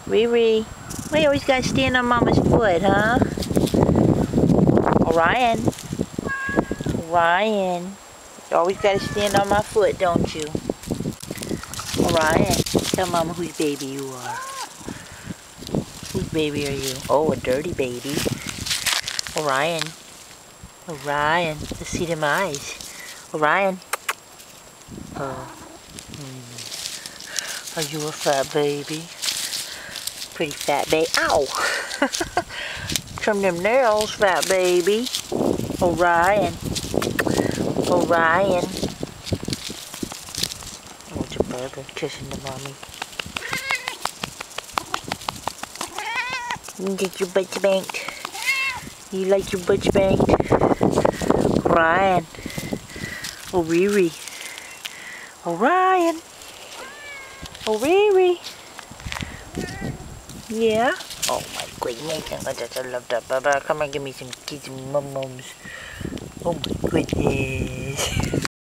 Riri, why you always gotta stand on Mama's foot, huh? Orion. Orion. You always gotta stand on my foot, don't you? Orion, tell Mama whose baby you are. Whose baby are you? Oh, a dirty baby. Orion. Orion, let's see them eyes. Orion. Oh. Are you a fat baby? Pretty fat baby. Ow! Trim them nails, fat baby. Orion. Orion. Oh, it's a burger kissing the mommy. You get your butt spanked. You like your butt spanked? Orion. Oh, Riri. Orion. Oh, Riri. Yeah? Oh my goodness, I love that. Baba, come and give me some kids and mums. Oh my goodness.